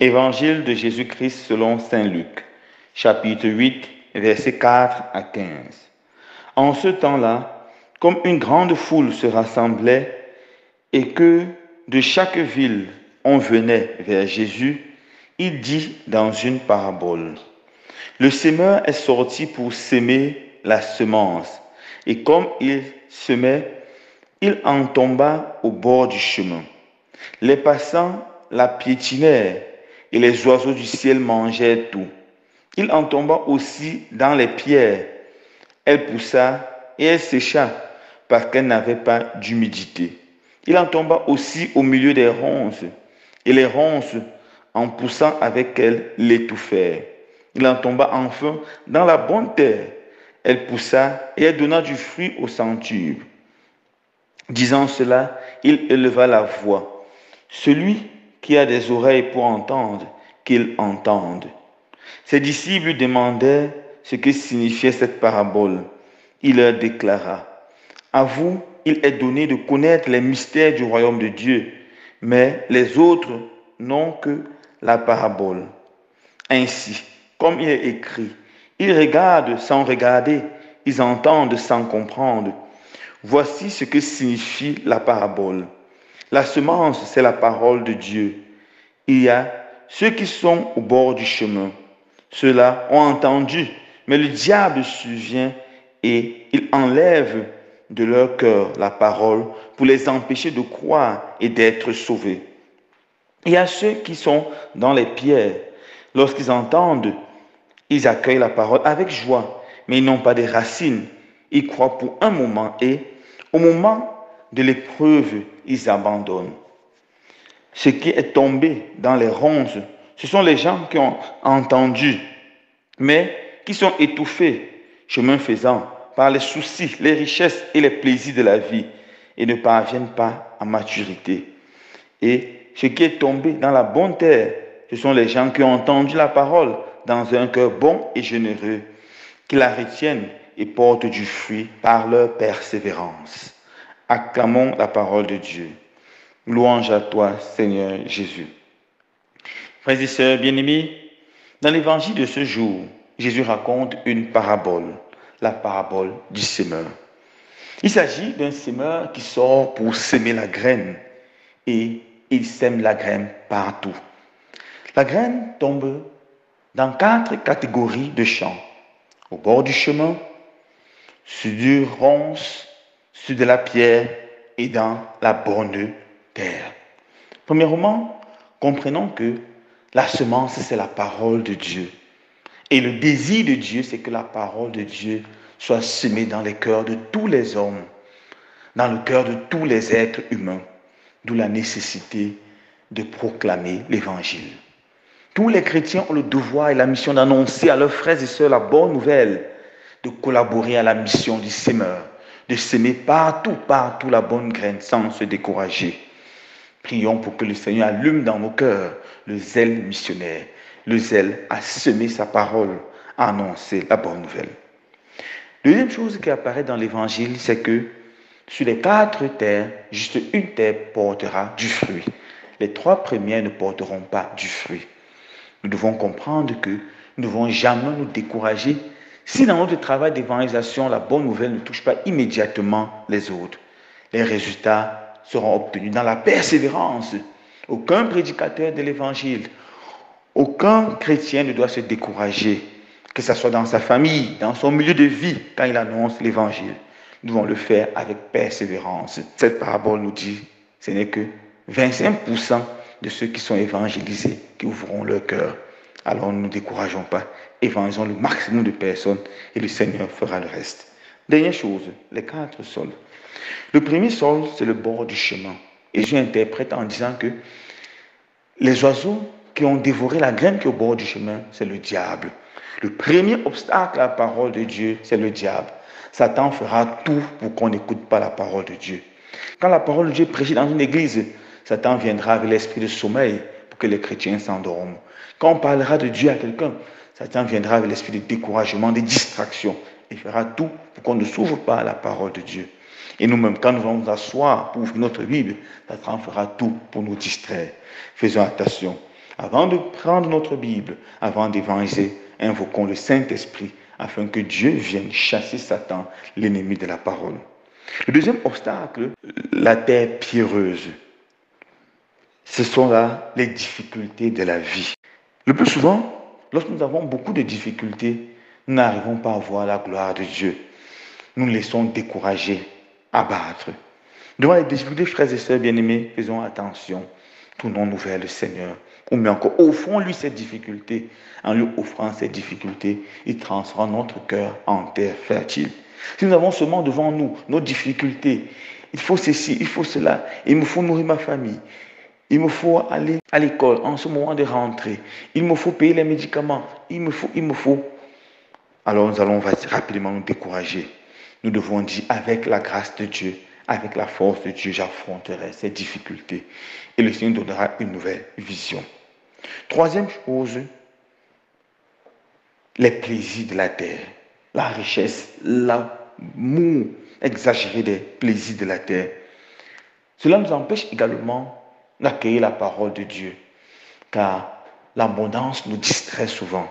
Évangile de Jésus-Christ selon saint Luc, chapitre 8, versets 4 à 15. En ce temps-là, comme une grande foule se rassemblait et que de chaque ville on venait vers Jésus, il dit dans une parabole: Le semeur est sorti pour s'aimer la semence, et comme il semait, il en tomba au bord du chemin. Les passants la piétinèrent, et les oiseaux du ciel mangeaient tout. Il en tomba aussi dans les pierres. Elle poussa et elle sécha, parce qu'elle n'avait pas d'humidité. Il en tomba aussi au milieu des ronces, et les ronces, en poussant avec elle, l'étouffèrent. Il en tomba enfin dans la bonne terre. Elle poussa et elle donna du fruit au centuple. Disant cela, il éleva la voix. Celui qui a des oreilles pour entendre, qu'il entende. Ses disciples lui demandèrent ce que signifiait cette parabole. Il leur déclara: À vous, il est donné de connaître les mystères du royaume de Dieu, mais les autres n'ont que la parabole. Ainsi, comme il est écrit, ils regardent sans regarder, ils entendent sans comprendre. Voici ce que signifie la parabole. La semence, c'est la parole de Dieu. Il y a ceux qui sont au bord du chemin. Ceux-là ont entendu, mais le diable survient et il enlève de leur cœur la parole pour les empêcher de croire et d'être sauvés. Il y a ceux qui sont dans les pierres. Lorsqu'ils entendent, ils accueillent la parole avec joie, mais ils n'ont pas de racines. Ils croient pour un moment et, au moment de l'épreuve, ils abandonnent. Ce qui est tombé dans les ronces, ce sont les gens qui ont entendu, mais qui sont étouffés, chemin faisant, par les soucis, les richesses et les plaisirs de la vie, et ne parviennent pas à maturité. Et ce qui est tombé dans la bonne terre, ce sont les gens qui ont entendu la parole dans un cœur bon et généreux, qui la retiennent et portent du fruit par leur persévérance. Acclamons la parole de Dieu. Louange à toi, Seigneur Jésus. Frères et sœurs bien-aimés, dans l'évangile de ce jour, Jésus raconte une parabole, la parabole du semeur. Il s'agit d'un semeur qui sort pour semer la graine et il sème la graine partout. La graine tombe dans 4 catégories de champs. Au bord du chemin, sur du ronce, sur de la pierre et dans la bonne terre. Premièrement, comprenons que la semence, c'est la parole de Dieu. Et le désir de Dieu, c'est que la parole de Dieu soit semée dans les cœurs de tous les hommes, dans le cœur de tous les êtres humains, d'où la nécessité de proclamer l'Évangile. Tous les chrétiens ont le devoir et la mission d'annoncer à leurs frères et sœurs la bonne nouvelle, de collaborer à la mission du semeur, de semer partout la bonne graine sans se décourager. Prions pour que le Seigneur allume dans nos cœurs le zèle missionnaire, le zèle à semer sa parole, à annoncer la bonne nouvelle. Deuxième chose qui apparaît dans l'Évangile, c'est que sur les 4 terres, juste une terre portera du fruit. Les 3 premières ne porteront pas du fruit. Nous devons comprendre que nous ne devons jamais nous décourager si dans notre travail d'évangélisation, la bonne nouvelle ne touche pas immédiatement les autres. Les résultats seront obtenus dans la persévérance. Aucun prédicateur de l'Évangile, aucun chrétien ne doit se décourager, que ce soit dans sa famille, dans son milieu de vie, quand il annonce l'Évangile. Nous devons le faire avec persévérance. Cette parabole nous dit, ce n'est que 25% de ceux qui sont évangélisés qui ouvriront leur cœur. Alors ne nous décourageons pas, évangélisons le maximum de personnes et le Seigneur fera le reste. Dernière chose, les 4 sols. Le premier sol, c'est le bord du chemin. Et je interprète en disant que les oiseaux qui ont dévoré la graine qui est au bord du chemin, c'est le diable. Le premier obstacle à la parole de Dieu, c'est le diable. Satan fera tout pour qu'on n'écoute pas la parole de Dieu. Quand la parole de Dieu est prêchée dans une église, Satan viendra avec l'esprit de sommeil pour que les chrétiens s'endorment. Quand on parlera de Dieu à quelqu'un, Satan viendra avec l'esprit de découragement, de distraction. Il fera tout pour qu'on ne s'ouvre pas à la parole de Dieu. Et nous-mêmes, quand nous allons nous asseoir pour ouvrir notre Bible, Satan fera tout pour nous distraire. Faisons attention Avant de prendre notre Bible, avant d'évangéliser, invoquons le Saint-Esprit afin que Dieu vienne chasser Satan, l'ennemi de la parole. Le deuxième obstacle, la terre pierreuse. Ce sont là les difficultés de la vie. Le plus souvent, lorsque nous avons beaucoup de difficultés, nous n'arrivons pas à voir la gloire de Dieu. Nous nous laissons décourager, abattre. Devant les difficultés, frères et sœurs bien-aimés, faisons attention. Tournons-nous vers le Seigneur. Ou mais encore, offrons-lui ces difficultés. En lui offrant ces difficultés, il transforme notre cœur en terre fertile. Si nous avons seulement devant nous nos difficultés, il faut ceci, il faut cela, il me faut nourrir ma famille, il me faut aller à l'école en ce moment de rentrée, il me faut payer les médicaments, il me faut. Alors nous allons rapidement nous décourager. Nous devons dire, avec la grâce de Dieu, avec la force de Dieu, j'affronterai ces difficultés. Et le Seigneur donnera une nouvelle vision. Troisième chose, les plaisirs de la terre, la richesse, l'amour exagéré des plaisirs de la terre. Cela nous empêche également d'accueillir la parole de Dieu, car l'abondance nous distrait souvent.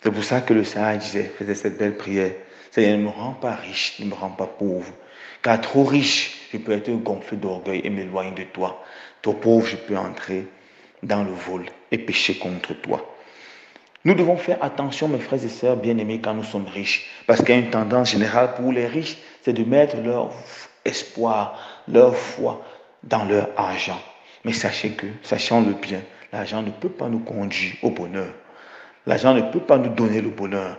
C'est pour ça que le Seigneur faisait cette belle prière. Seigneur, ne me rends pas riche, ne me rends pas pauvre. Car trop riche, je peux être gonflé d'orgueil et m'éloigner de toi. Trop pauvre, je peux entrer dans le vol et pécher contre toi. Nous devons faire attention, mes frères et sœurs bien-aimés, quand nous sommes riches. Parce qu'il y a une tendance générale pour les riches, c'est de mettre leur espoir, leur foi dans leur argent. Mais sachons-le bien, l'argent ne peut pas nous conduire au bonheur. L'argent ne peut pas nous donner le bonheur.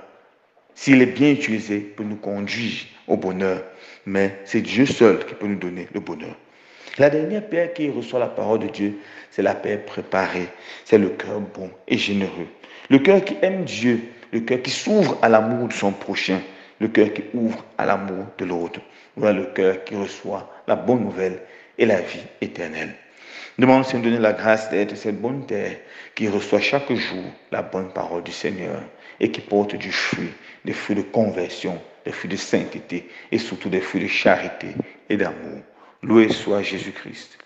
S'il est bien utilisé, il peut nous conduire au bonheur. Mais c'est Dieu seul qui peut nous donner le bonheur. La dernière paix qui reçoit la parole de Dieu, c'est la paix préparée. C'est le cœur bon et généreux. Le cœur qui aime Dieu, le cœur qui s'ouvre à l'amour de son prochain, le cœur qui ouvre à l'amour de l'autre. Voilà le cœur qui reçoit la bonne nouvelle et la vie éternelle. Demande au Seigneur de donner la grâce d'être cette bonne terre qui reçoit chaque jour la bonne parole du Seigneur et qui porte du fruit, des fruits de conversion, des fruits de sainteté et surtout des fruits de charité et d'amour. Loué soit Jésus-Christ.